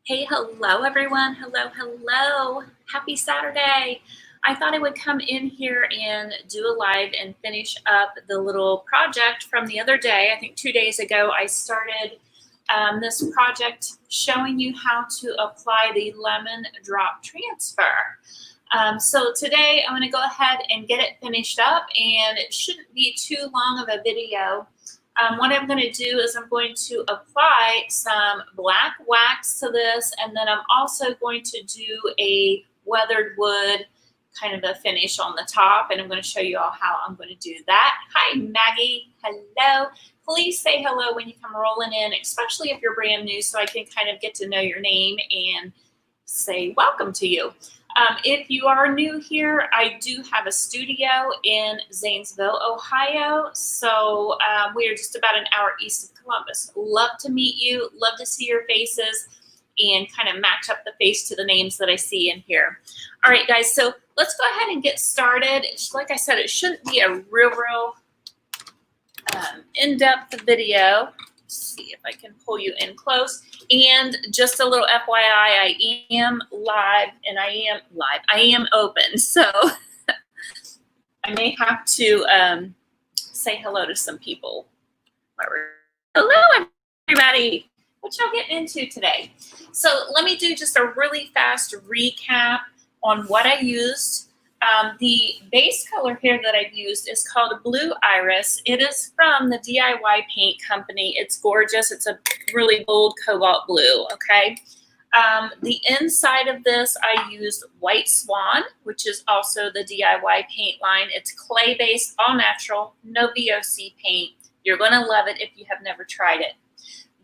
Hey, hello everyone. Hello. Happy Saturday. I thought I would come in here and do a live and finish up the little project from the other day. I think 2 days ago, I started this project showing you how to apply the lemon drop transfer. So today I'm going to go ahead and get it finished up, and it shouldn't be too long of a video. What I'm going to do is I'm going to apply some black wax to this, and then I'm also going to do a weathered wood kind of a finish on the top, and I'm going to show you all how I'm going to do that. Hi, Maggie. Hello. Please say hello when you come rolling in, especially if you're brand new, so I can kind of get to know your name and say welcome to you. If you are new here, I do have a studio in Zanesville, Ohio. So we are just about an hour east of Columbus. Love to meet you. Love to see your faces and kind of match up the face to the names that I see in here. All right, guys. So let's go ahead and get started. Like I said, it shouldn't be a real in-depth video. Let's see if I can pull you in close. And just a little FYI, I am live and I am open. So I may have to say hello to some people. Hello, everybody. What y'all getting into today? So let me do just a really fast recap on what I used. The base color here that I've used is called Blue Iris. It is from the DIY paint company. It's gorgeous. It's a really bold cobalt blue, okay? The inside of this, I used White Swan, which is also the DIY paint line. It's clay-based, all natural, no VOC paint. You're going to love it if you have never tried it.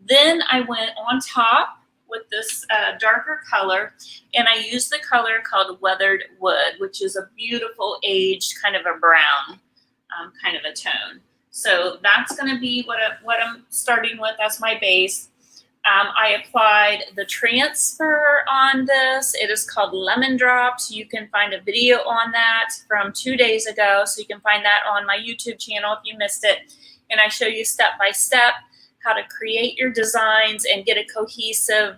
Then I went on top with this darker color, and I used the color called Weathered Wood, which is a beautiful aged kind of a brown kind of a tone. So that's going to be what I'm starting with as my base. I applied the transfer on this. It is called Lemon Drops. You can find a video on that from 2 days ago, so you can find that on my YouTube channel if you missed it. And I show you step by step how to create your designs and get a cohesive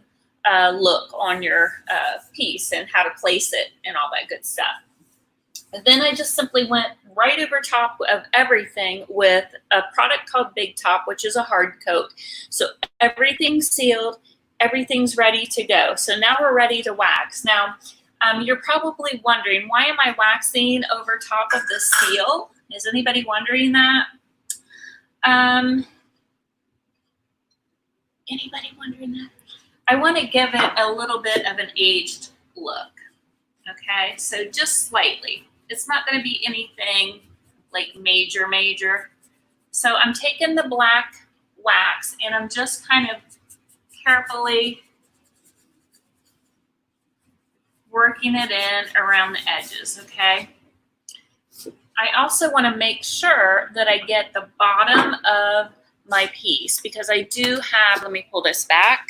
look on your piece and how to place it and all that good stuff. And then I just simply went right over top of everything with a product called Big Top, which is a hard coat. So everything's sealed, everything's ready to go. So now we're ready to wax. Now, you're probably wondering, why am I waxing over top of the seal? Is anybody wondering that? Anybody wondering that? I want to give it a little bit of an aged look, okay? So just slightly. It's not going to be anything like major. So I'm taking the black wax and I'm just kind of carefully working it in around the edges, okay? I also want to make sure that I get the bottom of my piece, because I do have, let me pull this back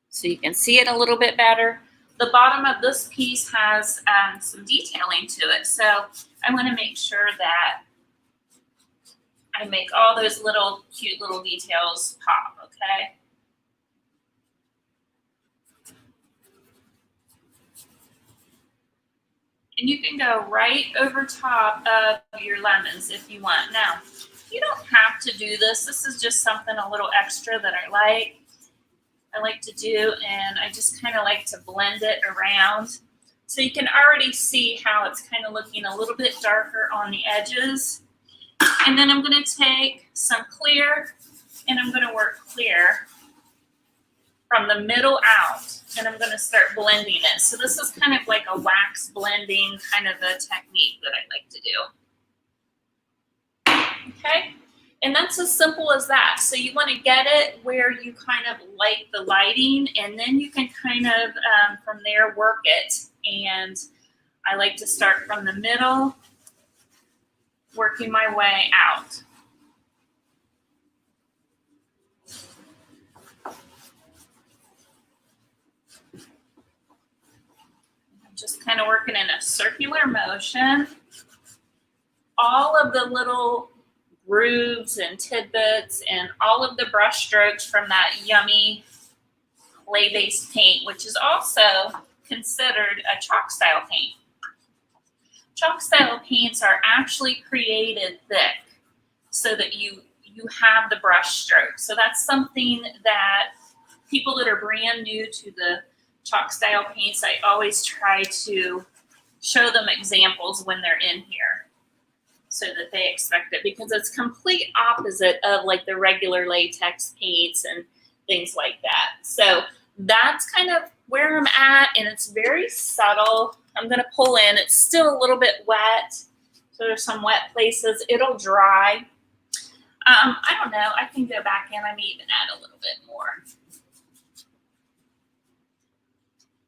so you can see it a little bit better. The bottom of this piece has some detailing to it, so I want to make sure that I make all those little cute little details pop, okay? And you can go right over top of your lemons if you want. Now, you don't have to do this. This is just something a little extra that I like to do, and I just kind of like to blend it around. So you can already see how it's kind of looking a little bit darker on the edges. And then I'm going to take some clear, and I'm going to work clear from the middle out, and I'm going to start blending it. So this is kind of like a wax blending kind of a technique that I like to do. Okay, and that's as simple as that. So you want to get it where you kind of like the lighting, and then you can kind of from there work it. And I like to start from the middle, working my way out. I'm just kind of working in a circular motion. All of the little grooves and tidbits and all of the brush strokes from that yummy clay-based paint, which is also considered a chalk style paint. Chalk style paints are actually created thick so that you have the brush stroke. So that's something that people that are brand new to the chalk style paints, I always try to show them examples when they're in here so that they expect it, because it's complete opposite of like the regular latex paints and things like that. So that's kind of where I'm at, and it's very subtle. I'm going to pull in. It's still a little bit wet, so there's some wet places. It'll dry. I don't know. I can go back in. I may even add a little bit more.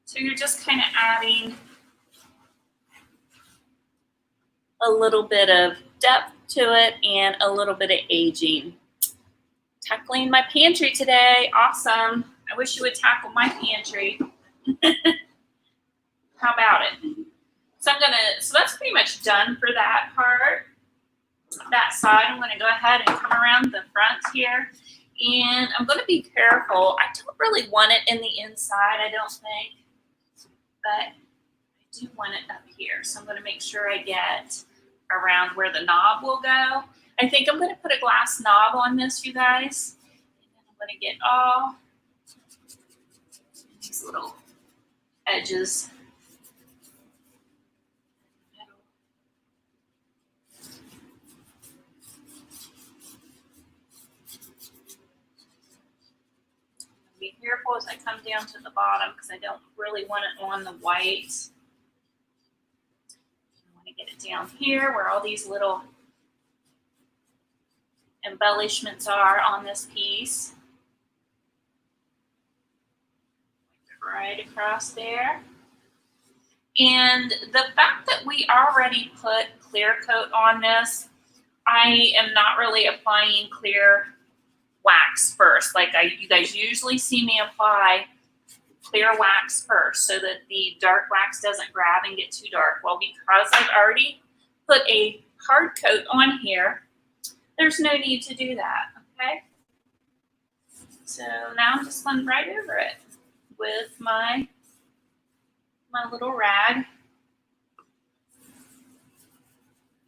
So you're just kind of adding a little bit of depth to it and a little bit of aging. Tackling my pantry today. Awesome. I wish you would tackle my pantry. How about it? So so that's pretty much done for that part. That side, I'm going to go ahead and come around the front here. And I'm going to be careful. I don't really want it in the inside, I don't think. But I do want it up here. So I'm going to make sure I get around where the knob will go. I think I'm going to put a glass knob on this, you guys. And then I'm going to get all these little edges. Be careful as I come down to the bottom because I don't really want it on the white. I want to get it down here where all these little embellishments are on this piece. Right across there. And the fact that we already put clear coat on this, I am not really applying clear wax first. Like you guys usually see me apply clear wax first so that the dark wax doesn't grab and get too dark. Well, because I've already put a hard coat on here, there's no need to do that, okay? So now I'm just going right over it with my little rag.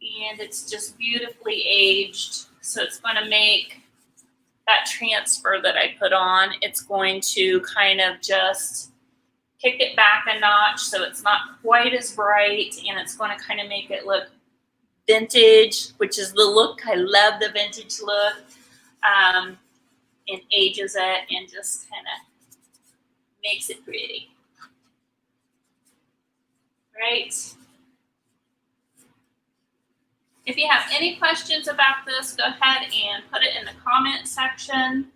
And it's just beautifully aged. So it's going to make that transfer that I put on, it's going to kind of just kick it back a notch so it's not quite as bright, and it's going to kind of make it look vintage, which is the look. I love the vintage look. And ages it and just kind of makes it pretty. Right? If you have any questions about this, go ahead and put it in the comment section.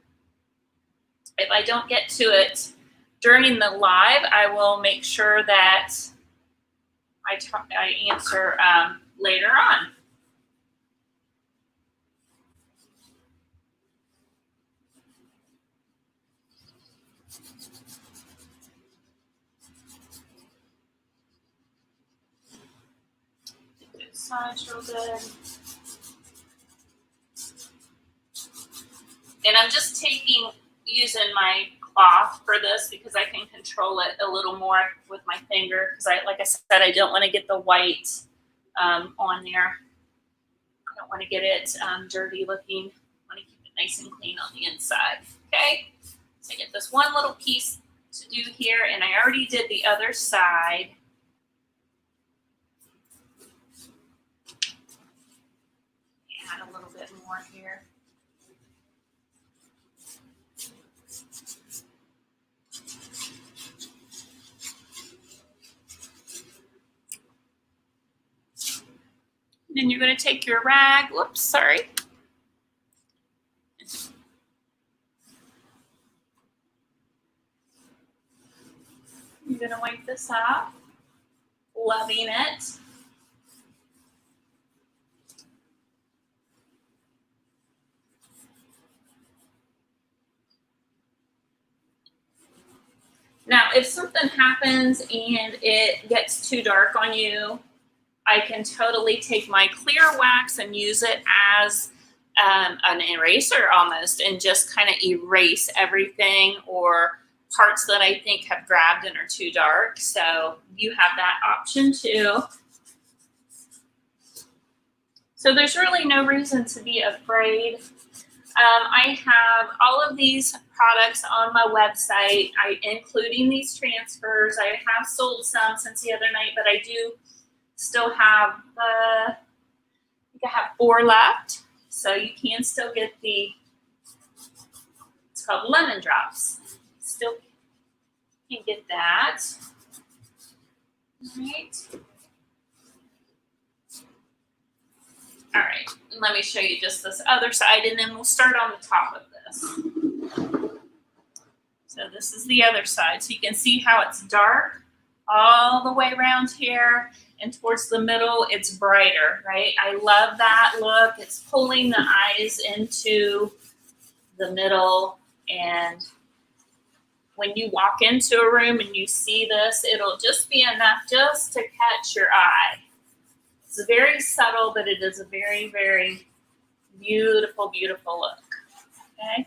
If I don't get to it during the live, I will make sure that I answer later on. Sides real good. And I'm just using my cloth for this because I can control it a little more with my finger because like I said, I don't want to get the white on there. I don't want to get it dirty looking. I want to keep it nice and clean on the inside. Okay, so I get this one little piece to do here, and I already did the other side. Add a little bit more here. Then you're going to take your rag. Whoops, sorry. You're going to wipe this off. Loving it. Now, if something happens and it gets too dark on you, I can totally take my clear wax and use it as an eraser almost and just kind of erase everything or parts that I think have grabbed and are too dark. So you have that option too. So there's really no reason to be afraid. I have all of these products on my website, including these transfers. I have sold some since the other night, but I do still have, I think I have 4 left. So you can still get it's called lemon drops. Still can get that. All right. All right, let me show you just this other side, and then we'll start on the top of this. So this is the other side. So you can see how it's dark all the way around here, and towards the middle, it's brighter, right? I love that look. It's pulling the eyes into the middle, and when you walk into a room and you see this, it'll just be enough just to catch your eye. It's very subtle, but it is a very, very beautiful, beautiful look. Okay.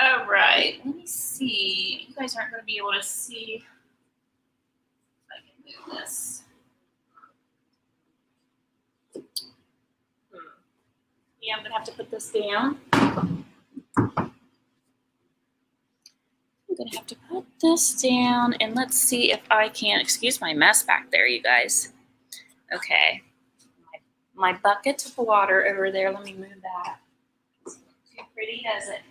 All right. Let me see. You guys aren't going to be able to see if I can move this. Yeah, I'm going to have to put this down. I'm going to have to put this down, and let's see if I can, excuse my mess back there, you guys. Okay. My bucket of water over there, let me move that. It's too pretty, does it?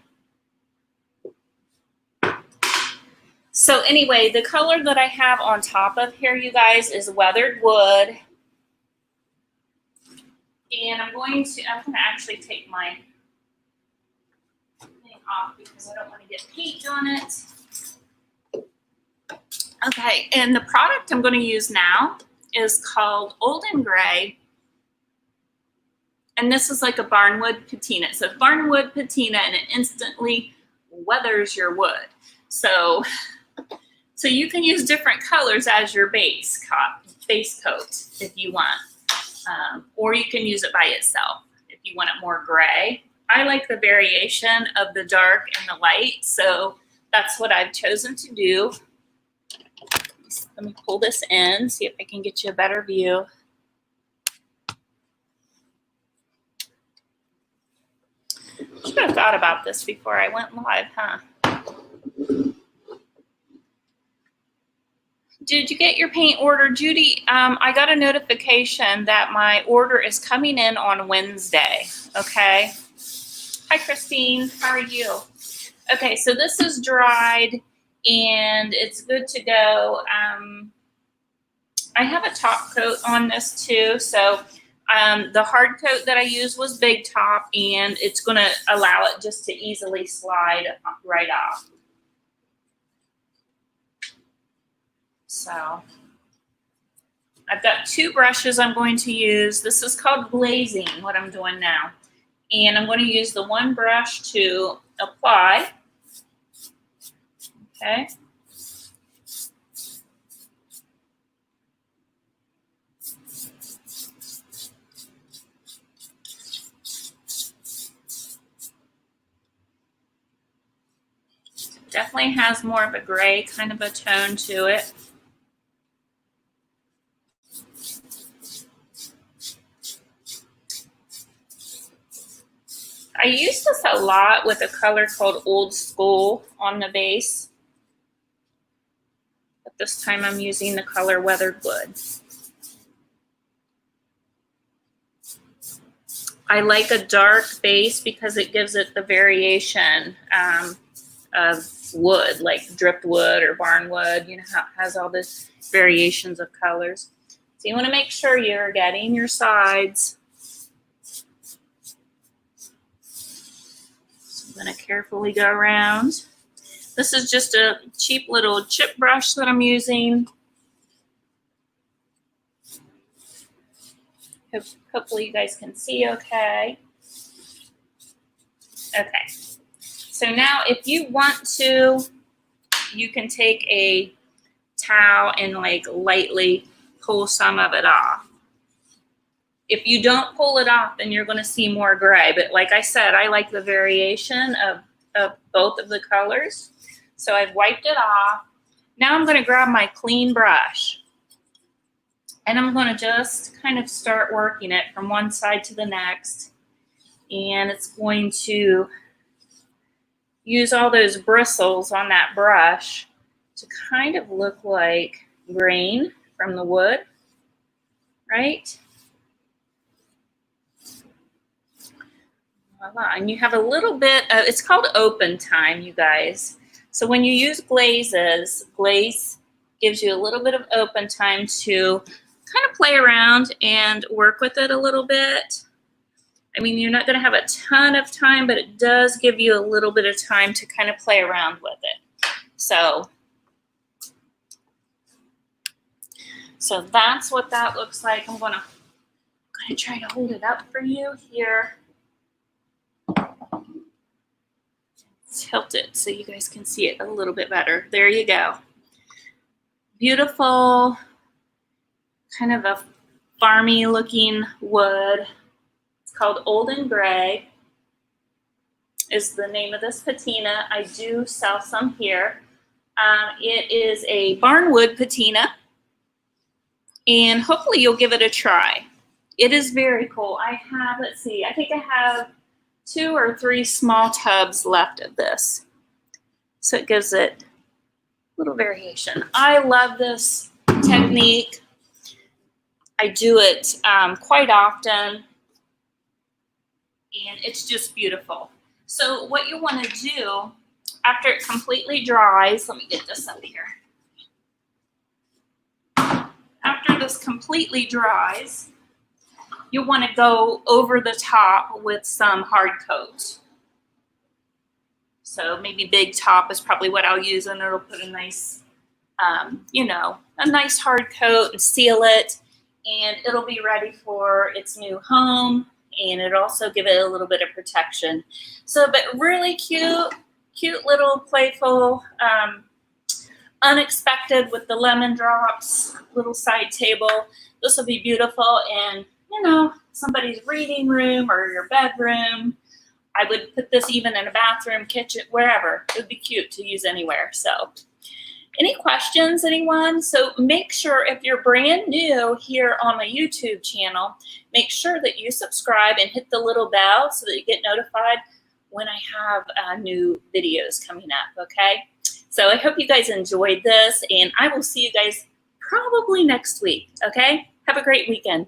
So anyway, the color that I have on top of here, you guys, is weathered wood. And I'm going to actually take my thing off because I don't want to get paint on it. Okay, and the product I'm going to use now is called Olden Gray. And this is like a barnwood patina. So barnwood patina, and it instantly weathers your wood. So you can use different colors as your base coat if you want. Or you can use it by itself if you want it more gray. I like the variation of the dark and the light, so that's what I've chosen to do. Let me pull this in, see if I can get you a better view. Should have thought about this before I went live, huh? Did you get your paint order, Judy? I got a notification that my order is coming in on Wednesday, okay? Hi, Christine, how are you? Okay, so this is dried and it's good to go. I have a top coat on this too, so the hard coat that I used was Big Top, and it's gonna allow it just to easily slide right off. So I've got 2 brushes I'm going to use. This is called glazing, what I'm doing now. And I'm going to use the one brush to apply. Okay. Definitely has more of a gray kind of a tone to it. I use this a lot with a color called Old School on the base. But this time I'm using the color Weathered Wood. I like a dark base because it gives it the variation of wood, like driftwood or barnwood, you know, how it has all this variations of colors. So you want to make sure you're getting your sides. So I'm going to carefully go around. This is just a cheap little chip brush that I'm using. Hopefully you guys can see okay. Okay. So now if you want to, you can take a towel and like lightly pull some of it off. If you don't pull it off, then you're going to see more gray. But like I said, I like the variation of both of the colors. So I've wiped it off. Now I'm going to grab my clean brush. And I'm going to just kind of start working it from one side to the next. And it's going to use all those bristles on that brush to kind of look like grain from the wood, right? Voila. And you have a little bit of, it's called open time, you guys. So when you use glazes, glaze gives you a little bit of open time to kind of play around and work with it a little bit. I mean, you're not going to have a ton of time, but it does give you a little bit of time to kind of play around with it. So that's what that looks like. I'm going to try to hold it up for you here. Tilt it so you guys can see it a little bit better. There you go. Beautiful, kind of a farmy looking wood. It's called Old and Gray is the name of this patina. I do sell some here. It is a barnwood patina, and hopefully you'll give it a try. It is very cool. I have, let's see, I think I have 2 or 3 small tubs left of this. So it gives it a little variation. I love this technique. I do it quite often, and it's just beautiful. So what you want to do after it completely dries, let me get this up here. After this completely dries, you'll want to go over the top with some hard coat. So maybe Big Top is probably what I'll use, and it'll put a nice, you know, a nice hard coat and seal it, and it'll be ready for its new home, and it'll also give it a little bit of protection. So, but really cute little playful, unexpected with the lemon drops, little side table. This will be beautiful in, you know, somebody's reading room or your bedroom. I would put this even in a bathroom, kitchen, wherever. It would be cute to use anywhere. So any questions, anyone? So make sure if you're brand new here on my YouTube channel, make sure that you subscribe and hit the little bell so that you get notified when I have new videos coming up, okay? So I hope you guys enjoyed this, and I will see you guys probably next week, okay? Have a great weekend.